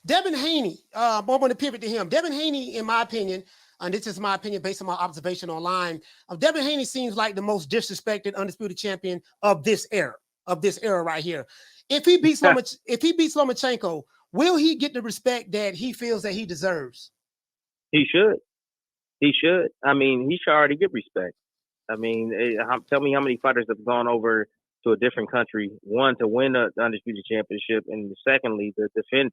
Devin Haney, I'm going to pivot to him. Devin Haney, in my opinion, and this is my opinion based on my observation online, Devin Haney seems like the most disrespected undisputed champion of this era right here. If he beats Lomachenko, will he get the respect that he feels that he deserves? He should. He should. I mean, he should already get respect. I mean, tell me how many fighters have gone over to a different country, one to win the undisputed championship, and secondly to defend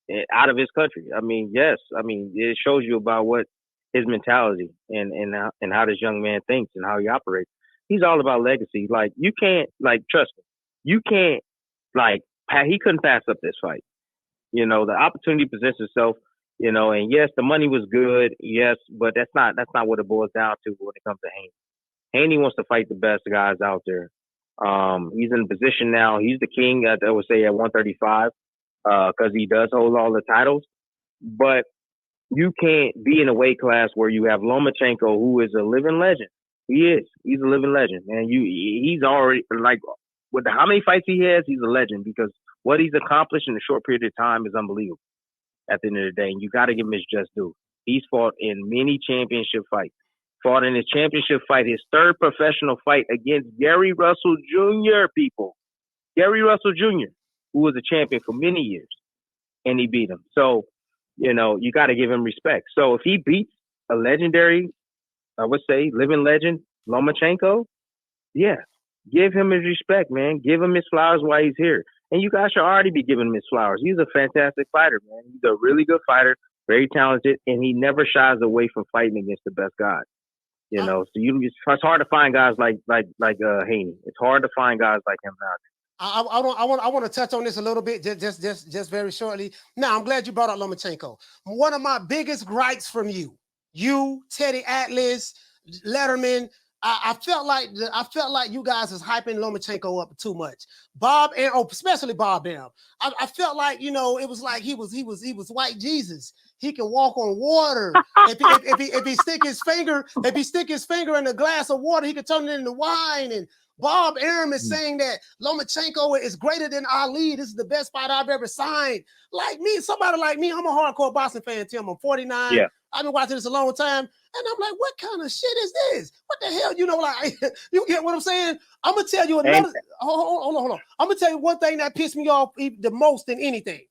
it out of his country. I mean, yes. I mean, it shows you about what his mentality and how this young man thinks and how he operates. He's all about legacy. Like you can't trust me. You can't he couldn't pass up this fight. You know, the opportunity presents itself. You know, and yes, the money was good. Yes, but that's not what it boils down to when it comes to Haney. Haney wants to fight the best guys out there. He's in a position now. He's the king, I would say, at 135 because he does hold all the titles. But you can't be in a weight class where you have Lomachenko, who is a living legend. He is. He's a living legend, and he's already with how many fights he has, he's a legend because what he's accomplished in a short period of time is unbelievable. At the end of the day, and you got to give him his just due. He's fought in many championship fights. Fought in his championship fight, his third professional fight against Gary Russell Jr. People, Gary Russell Jr., who was a champion for many years, and he beat him. So, you know, you got to give him respect. So if he beats a legendary, I would say, living legend, Lomachenko, yeah, give him his respect, man. Give him his flowers while he's here. And you guys should already be giving him his flowers. He's a fantastic fighter, man. He's a really good fighter, very talented, and he never shies away from fighting against the best guys. You know, so it's hard to find guys like Haney. It's hard to find guys like him now. I want to touch on this a little bit, just very shortly. Now, I'm glad you brought up Lomachenko. One of my biggest gripes from you, Teddy Atlas, Letterman. I felt like you guys is hyping Lomachenko up too much. Especially Bob Arum. I felt like, you know, it was like he was white Jesus. He can walk on water. if he stick his finger in a glass of water, he could turn it into wine. And Bob Arum is saying that Lomachenko is greater than Ali. This is the best fight I've ever signed. Like me, somebody like me, I'm a hardcore boxing fan, Tim. I'm 49. Yeah. I've been watching this a long time. And I'm like, what kind of shit is this? What the hell? You know, like, you get what I'm saying? I'm going to tell you another. Hold on. I'm going to tell you one thing that pissed me off the most than anything.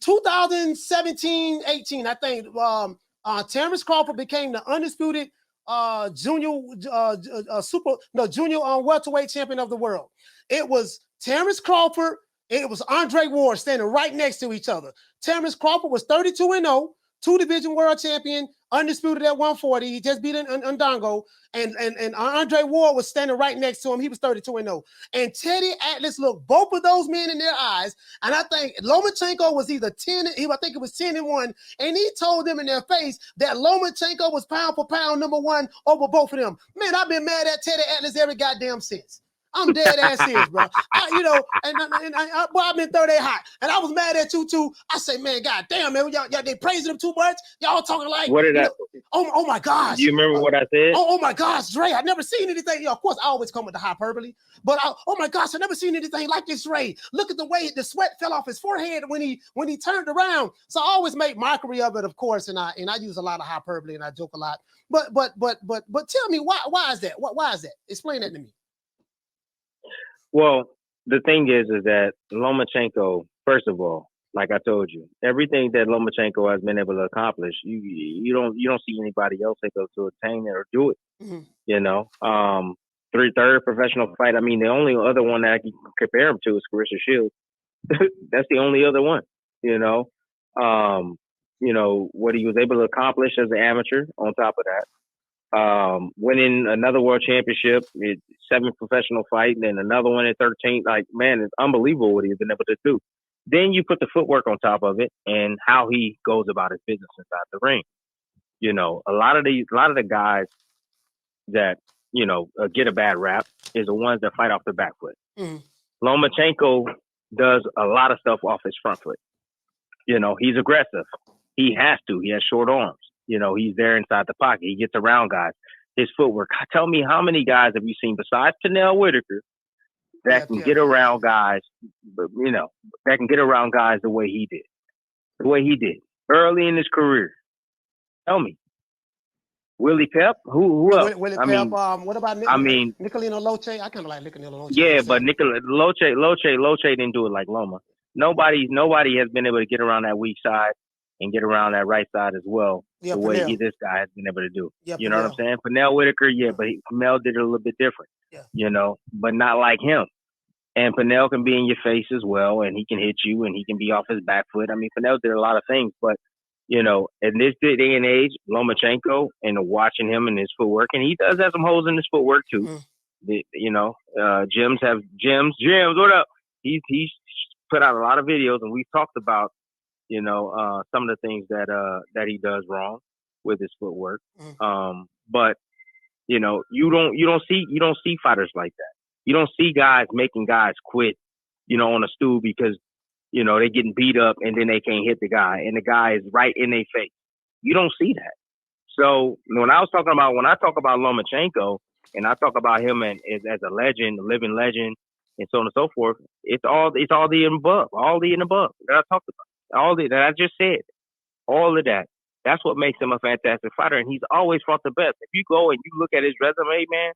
2017, 18, I think, Terrence Crawford became the undisputed junior welterweight champion of the world. It was Terrence Crawford. It was Andre Ward standing right next to each other. Terrence Crawford was 32-0. 2-division world champion, undisputed at 140. He just beat Ndongo. And Andre Ward was standing right next to him. He was 32-0. And Teddy Atlas looked both of those men in their eyes. And I think Lomachenko was either 10, I think it was 10-1. And he told them in their face that Lomachenko was pound for pound number one over both of them. Man, I've been mad at Teddy Atlas every goddamn since. I'm dead ass serious, bro. I've been 38 hot, and I was mad at you too. I say, man, god damn, man, y'all they praising him too much. Y'all talking like, what did I? Oh my gosh. Do you remember what I said? Oh my gosh, Dre, I never seen anything. Of course, I always come with the hyperbole, but oh my gosh, I never seen anything like this, Dre. Look at the way the sweat fell off his forehead when he turned around. So I always make mockery of it, of course, and I use a lot of hyperbole and I joke a lot. But tell me why is that? Why is that? Explain that to me. Well, the thing is that Lomachenko, first of all, like I told you, everything that Lomachenko has been able to accomplish, you don't see anybody else able to attain it or do it. Mm-hmm. You know, third professional fight. I mean, the only other one that I can compare him to is Carissa Shields. That's the only other one. You know, what he was able to accomplish as an amateur. On top of that. Winning another world championship, 7 professional fight, and then another one at 13. Like, man, it's unbelievable what he's been able to do. Then you put the footwork on top of it and how he goes about his business inside the ring. You know, a lot of the guys that, you know, get a bad rap is the ones that fight off the back foot. Mm. Lomachenko does a lot of stuff off his front foot. You know, he's aggressive. He has to. He has short arms. You know, he's there inside the pocket. He gets around guys. His footwork. Tell me, how many guys have you seen besides Pernell Whitaker that can get around guys, you know, that can get around guys the way he did. The way he did early in his career. Tell me. Willie Pep? Who else? Willie I Pep. mean, What about Nicolino Loche? I kind of like Nicolino Loche. Yeah, but Loche didn't do it like Loma. Nobody has been able to get around that weak side and get around that right side as well. The way this guy has been able to do. Yeah, you know what I'm saying? Pernell Whitaker, but Pernell did it a little bit different. Yeah. You know, but not like him. And Pernell can be in your face as well, and he can hit you, and he can be off his back foot. I mean, Pernell did a lot of things, but you know, in this day and age, Lomachenko, and watching him and his footwork, and he does have some holes in his footwork too. You know, Jim's, what up? He's put out a lot of videos, and we've talked about, you know, some of the things that he does wrong with his footwork. But you know, you don't see fighters like that. You don't see guys making guys quit, you know, on a stool because, you know, they're getting beat up and then they can't hit the guy and the guy is right in their face. You don't see that. So when I talk about Lomachenko and I talk about him as a legend, a living legend, and so on and so forth, it's all the above that I talked about, all that I just said, all of that. That's what makes him a fantastic fighter, and he's always fought the best. If you go and you look at his resume, man,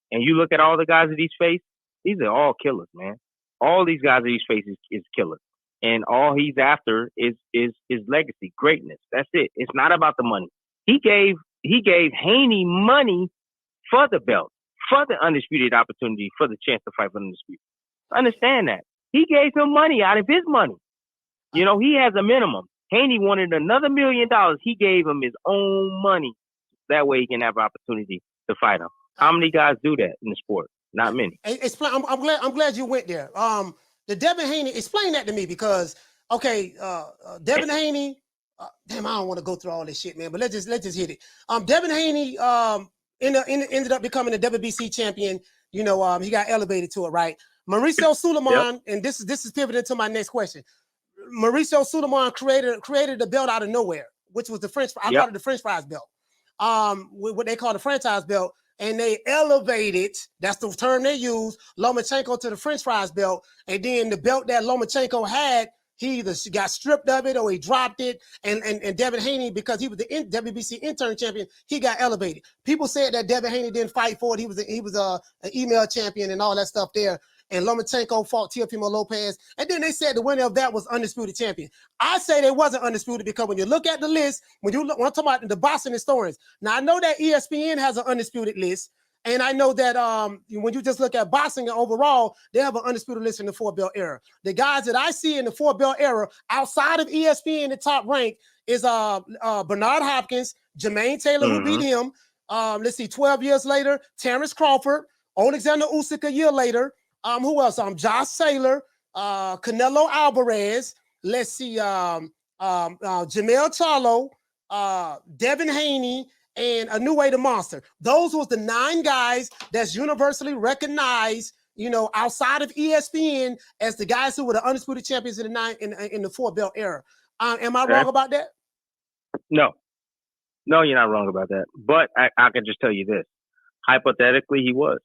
and you look at all the guys that he's faced, these are all killers, man. All these guys that he's faced is killers. And all he's after is legacy, greatness. That's it. It's not about the money. He gave Haney money for the belt, for the undisputed opportunity, for the chance to fight for the undisputed. Understand that. He gave him money out of his money. You know, he has a minimum. Haney wanted another $1 million. He gave him his own money. That way he can have an opportunity to fight him. How many guys do that in the sport? Not many. I'm glad you went there. The Devin Haney, explain that to me because Devin Haney. Damn, I don't want to go through all this shit, man. But let's just hit it. Devin Haney ended up becoming a WBC champion. You know, he got elevated to it, right? Mauricio Sulaiman, and this is pivoting to my next question. Mauricio Sulaiman created a belt out of nowhere, which was the French. I call it the French fries belt. What they call the franchise belt. And they elevated, that's the term they use, Lomachenko to the French fries belt. And then the belt that Lomachenko had, he either got stripped of it or he dropped it. And Devin Haney, because he was the WBC intern champion, he got elevated. People said that Devin Haney didn't fight for it. He was an email champion and all that stuff there. And Lomachenko fought Teofimo Lopez. And then they said the winner of that was undisputed champion. I say they wasn't undisputed because when you look at the list, when I'm talking about the boxing historians, now I know that ESPN has an undisputed list. And I know that when you just look at boxing and overall, they have an undisputed list in the 4-belt era. The guys that I see in the 4-belt era outside of ESPN, the top rank is Bernard Hopkins, Jermaine Taylor, who beat him. 12 years later, Terrence Crawford, Alexander Usyk a year later. Who else? Josh Saylor, Canelo Alvarez. Let's see, Jamel Charlo, Devin Haney, and Inoue the Monster. Those was the 9 guys that's universally recognized, you know, outside of ESPN as the guys who were the undisputed champions in the 4-belt era. Am I wrong about that? No, you're not wrong about that. But I can just tell you this: hypothetically, he was.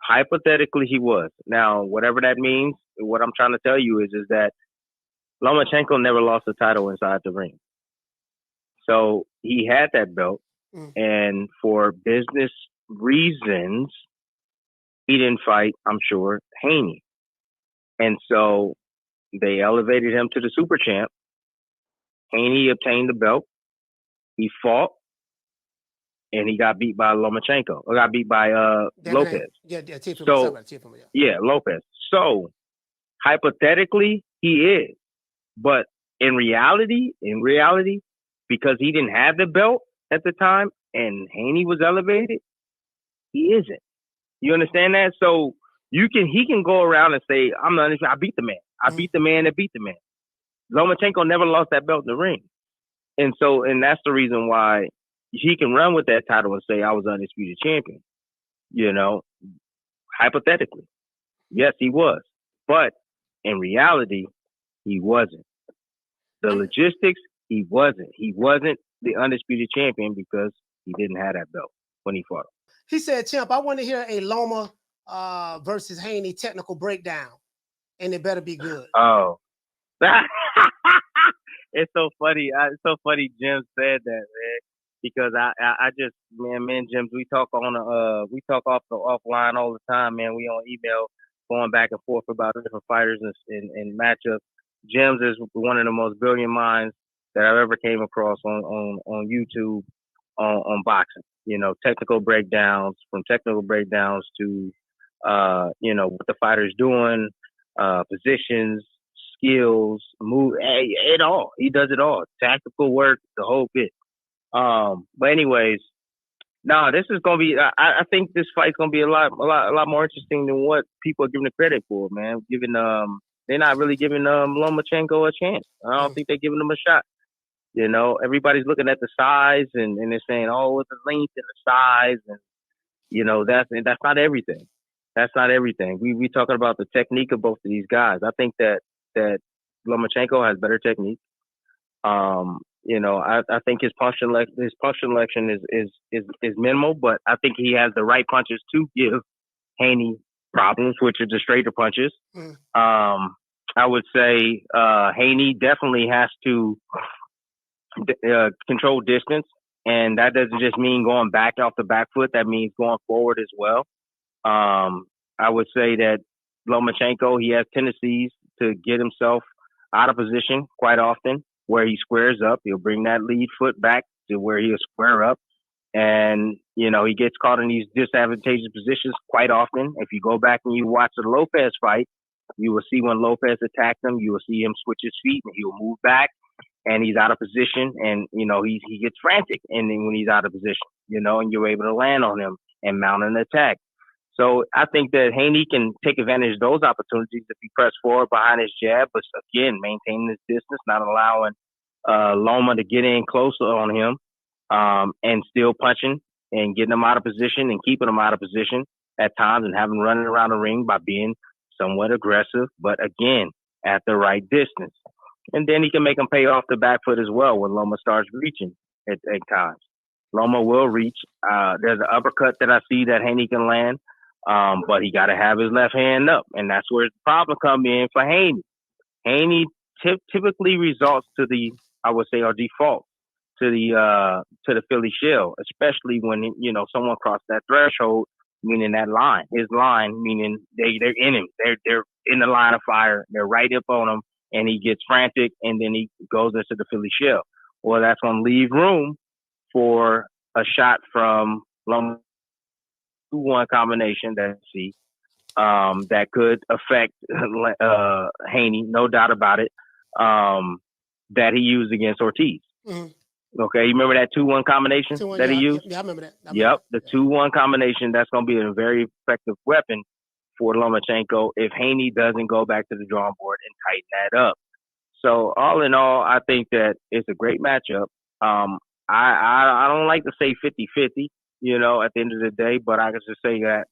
Hypothetically, he was. Now, whatever that means, what I'm trying to tell you is that Lomachenko never lost a title inside the ring. So he had that belt, and for business reasons, he didn't fight, I'm sure, Haney. And so they elevated him to the super champ. Haney obtained the belt. He fought. And he got beat by Lomachenko, or got beat by Lopez. Lopez. So hypothetically, he is, but in reality, because he didn't have the belt at the time, and Haney was elevated, he isn't. You understand that? So he can go around and say, I beat the man. I beat the man that beat the man. Lomachenko never lost that belt in the ring, and that's the reason why he can run with that title and say, I was undisputed champion. You know, hypothetically. Yes, he was. But in reality, he wasn't. The logistics, he wasn't. He wasn't the undisputed champion because he didn't have that belt when he fought him. He said, Champ, I want to hear a Loma versus Haney technical breakdown, and it better be good. Oh, it's so funny. It's so funny. Jim said that, man, because I just, man, me and Jim, we talk we talk offline all the time, man. We on email, going back and forth about different fighters and matchups. Jim's is one of the most brilliant minds that I've ever came across on YouTube on boxing. Technical breakdowns, from technical breakdowns to what the fighter's doing, positions, skills, move, it all. He does it all. Tactical work, the whole bit. But anyways, no, this is gonna be. I think this fight's gonna be a lot more interesting than what people are giving it credit for, man. They're not really giving Lomachenko a chance. I don't think they're giving him a shot. Everybody's looking at the size and they're saying, oh, it's the length and the size, and that's not everything. That's not everything. We talking about the technique of both of these guys. I think that Lomachenko has better technique. I think his punch selection is minimal, but I think he has the right punches to give Haney problems, which are the straighter punches. I would say Haney definitely has to control distance, and that doesn't just mean going back off the back foot. That means going forward as well. I would say that Lomachenko, he has tendencies to get himself out of position quite often, where he squares up. He'll bring that lead foot back to where he'll square up. And, he gets caught in these disadvantageous positions quite often. If you go back and you watch the Lopez fight, you will see when Lopez attacked him, you will see him switch his feet and he'll move back and he's out of position and, he gets frantic. And then when he's out of position, and you're able to land on him and mount an attack. So I think that Haney can take advantage of those opportunities if he press forward behind his jab, but again, maintaining his distance, not allowing Loma to get in closer on him, and still punching and getting him out of position and keeping him out of position at times and having him running around the ring by being somewhat aggressive, but again, at the right distance. And then he can make him pay off the back foot as well when Loma starts reaching at times. Loma will reach. There's an uppercut that I see that Haney can land. But he got to have his left hand up, and that's where the problem comes in for Haney. Haney typically results to I would say, or default to the Philly shell, especially when someone crossed that threshold, meaning that line, his line, meaning they're in him, they're in the line of fire, they're right up on him, and he gets frantic, and then he goes into the Philly shell. Well, that's going to leave room for a shot from Loma. 2-1 combination that could affect Haney, no doubt about it, that he used against Ortiz. Mm-hmm. Okay, you remember that 2-1 combination that he used? Yeah, I remember that. The 2-1 combination, that's going to be a very effective weapon for Lomachenko if Haney doesn't go back to the drawing board and tighten that up. So all in all, I think that it's a great matchup. I don't like to say 50-50. At the end of the day, but I can just say that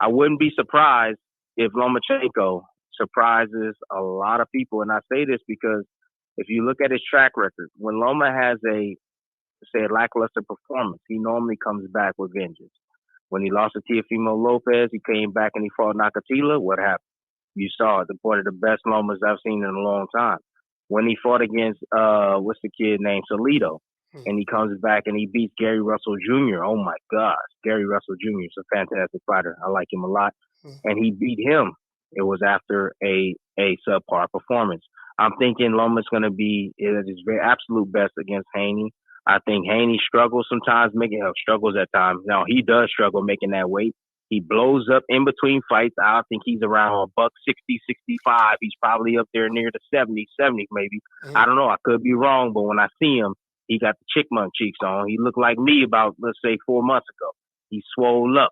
I wouldn't be surprised if Lomachenko surprises a lot of people. And I say this because if you look at his track record, when Loma has a lackluster performance, he normally comes back with vengeance. When he lost to Teofimo Lopez, he came back and he fought Nakatila. What happened? You saw it. One of the best Lomas I've seen in a long time. When he fought against, what's the kid named Salido? And he comes back and he beats Gary Russell Jr. Oh my gosh, Gary Russell Jr. is a fantastic fighter. I like him a lot. And he beat him. It was after a subpar performance. I'm thinking Loma's going to be at his very absolute best against Haney. I think Haney struggles sometimes, struggles at times. Now he does struggle making that weight. He blows up in between fights. I think he's around $160, 65. He's probably up there near the 70 maybe. I don't know. I could be wrong, but when I see him, he got the chickmunk cheeks on. He looked like me about, let's say, 4 months ago. He swole up.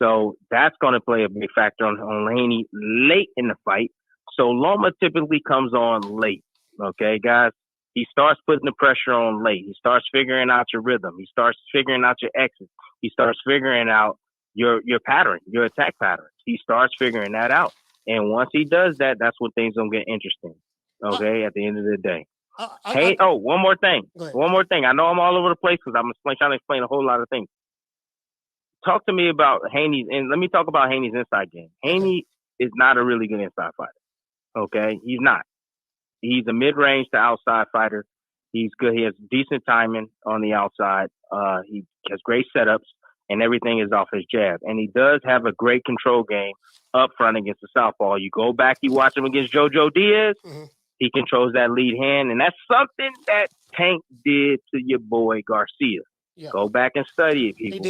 So that's going to play a big factor on Haney late in the fight. So Loma typically comes on late. Okay, guys? He starts putting the pressure on late. He starts figuring out your rhythm. He starts figuring out your exits. He starts figuring out your pattern, your attack patterns. He starts figuring that out. And once he does that, that's when things going to get interesting. Okay, at the end of the day. One more thing. One more thing. I know I'm all over the place because I'm trying to explain a whole lot of things. talk to me about Haney, and let me talk about Haney's inside game. Haney is not a really good inside fighter. Okay, he's not. He's a mid-range to outside fighter. He's good. He has decent timing on the outside. He has great setups, and everything is off his jab. And he does have a great control game up front against the southpaw. You go back, you watch him against JoJo Diaz. Mm-hmm. He controls that lead hand, and that's something that Tank did to your boy Garcia. Yeah. Go back and study it, people.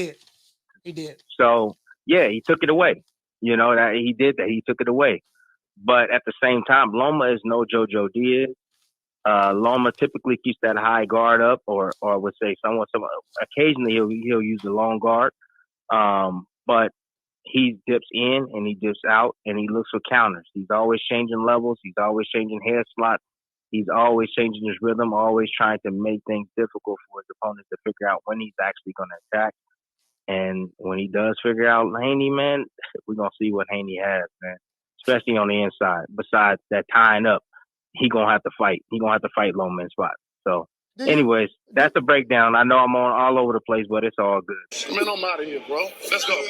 He did. So, yeah, he took it away. You know, that he did that. He took it away. But at the same time, Loma is no JoJo Diaz. Loma typically keeps that high guard up, or would say occasionally he'll use the long guard. But he dips in and he dips out and he looks for counters. He's always changing levels. He's always changing head slots. He's always changing his rhythm, always trying to make things difficult for his opponents to figure out when he's actually going to attack. And when he does figure out Haney, man, we're going to see what Haney has, man, especially on the inside. Besides that tying up, he going to have to fight. He going to have to fight Loma in spots. So, anyways, that's a breakdown. I know I'm on all over the place, but it's all good. Man, I'm out of here, bro. Let's go.